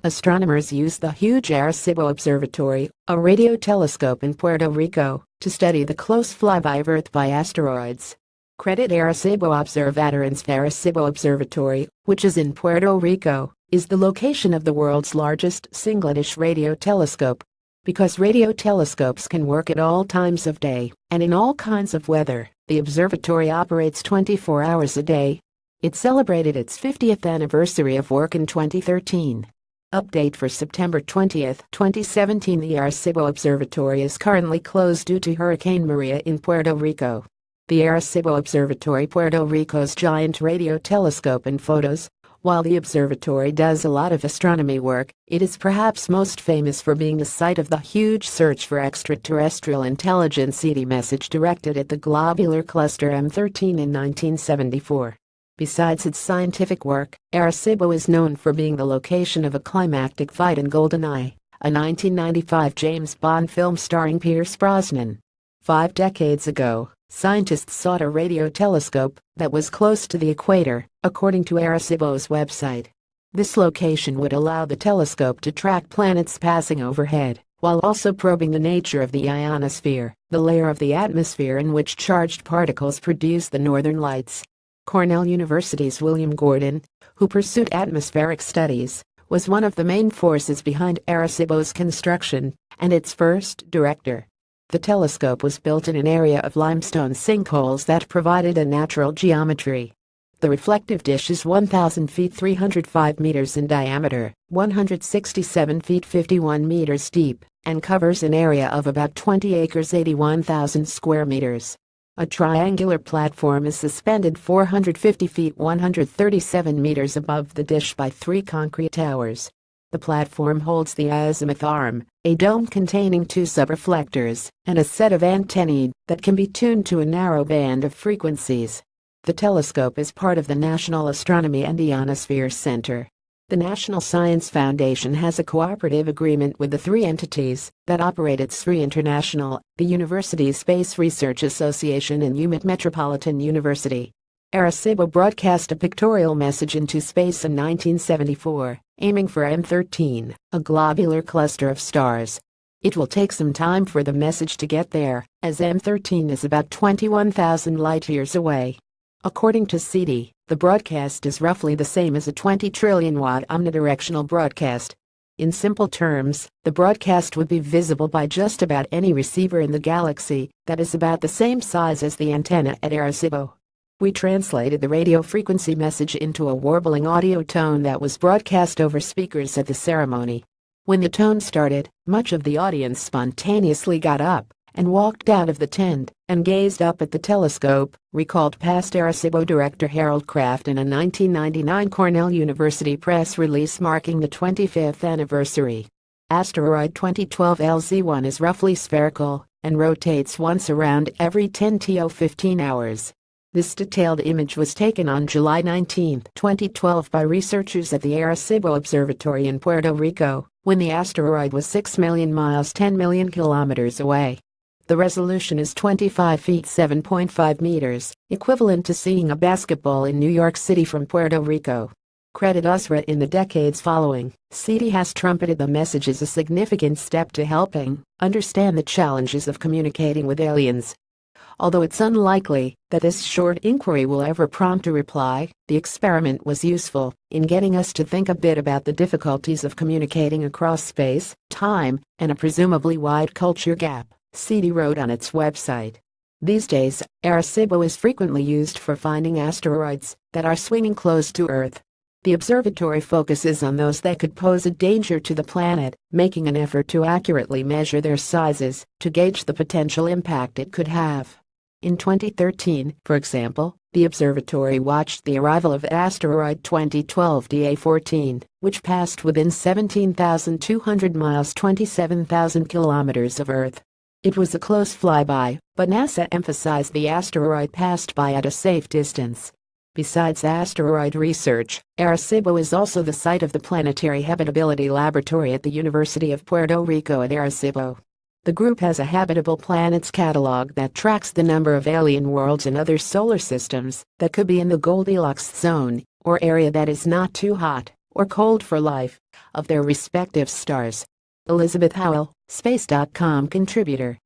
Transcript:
Astronomers use the huge Arecibo Observatory, a radio telescope in Puerto Rico, to study the close flyby of Earth by asteroids. Credit Arecibo Observatory. Arecibo Observatory, which is in Puerto Rico, is the location of the world's largest single-dish radio telescope. Because radio telescopes can work at all times of day and in all kinds of weather, the observatory operates 24 hours a day. It celebrated its 50th anniversary of work in 2013. Update for September 20, 2017. The Arecibo Observatory is currently closed due to Hurricane Maria in Puerto Rico. The Arecibo Observatory, Puerto Rico's giant radio telescope and photos. While the observatory does a lot of astronomy work, it is perhaps most famous for being the site of the huge search for extraterrestrial intelligence SETI message directed at the globular cluster M13 in 1974. Besides its scientific work, Arecibo is known for being the location of a climactic fight in GoldenEye, a 1995 James Bond film starring Pierce Brosnan. 5 decades ago, scientists sought a radio telescope that was close to the equator, according to Arecibo's website. This location would allow the telescope to track planets passing overhead, while also probing the nature of the ionosphere, the layer of the atmosphere in which charged particles produce the northern lights. Cornell University's William Gordon, who pursued atmospheric studies, was one of the main forces behind Arecibo's construction and its first director. The telescope was built in an area of limestone sinkholes that provided a natural geometry. The reflective dish is 1,000 feet 305 meters in diameter, 167 feet 51 meters deep, and covers an area of about 20 acres 81,000 square meters. A triangular platform is suspended 450 feet 137 meters above the dish by 3 concrete towers. The platform holds the azimuth arm, a dome containing 2 subreflectors, and a set of antennae that can be tuned to a narrow band of frequencies. The telescope is part of the National Astronomy and Ionosphere Center. The National Science Foundation has a cooperative agreement with the 3 entities that operate at SRI International, the University Space Research Association and UMIT Metropolitan University. Arecibo broadcast a pictorial message into space in 1974, aiming for M13, a globular cluster of stars. It will take some time for the message to get there, as M13 is about 21,000 light-years away. According to SETI, the broadcast is roughly the same as a 20 trillion watt omnidirectional broadcast. In simple terms, the broadcast would be visible by just about any receiver in the galaxy that is about the same size as the antenna at Arecibo. We translated the radio frequency message into a warbling audio tone that was broadcast over speakers at the ceremony. When the tone started, much of the audience spontaneously got up and walked out of the tent and gazed up at the telescope, recalled past Arecibo director Harold Kraft in a 1999 Cornell University press release marking the 25th anniversary. Asteroid 2012 LZ1 is roughly spherical and rotates once around every 10 to 15 hours. This detailed image was taken on July 19, 2012 by researchers at the Arecibo Observatory in Puerto Rico, when the asteroid was 6 million miles 10 million kilometers away. The resolution is 25 feet 7.5 meters, equivalent to seeing a basketball in New York City from Puerto Rico. Credit USRA. In the decades following, SETI has trumpeted the message as a significant step to helping understand the challenges of communicating with aliens. Although it's unlikely that this short inquiry will ever prompt a reply, the experiment was useful in getting us to think a bit about the difficulties of communicating across space, time, and a presumably wide culture gap, SETI wrote on its website. These days, Arecibo is frequently used for finding asteroids that are swinging close to Earth. The observatory focuses on those that could pose a danger to the planet, making an effort to accurately measure their sizes to gauge the potential impact it could have. In 2013, for example, the observatory watched the arrival of asteroid 2012 DA14, which passed within 17,200 miles 27,000 kilometers of Earth. It was a close flyby, but NASA emphasized the asteroid passed by at a safe distance. Besides asteroid research, Arecibo is also the site of the Planetary Habitability Laboratory at the University of Puerto Rico at Arecibo. The group has a habitable planets catalog that tracks the number of alien worlds in other solar systems that could be in the Goldilocks zone, or area that is not too hot, or cold for life of their respective stars. Elizabeth Howell, Space.com contributor.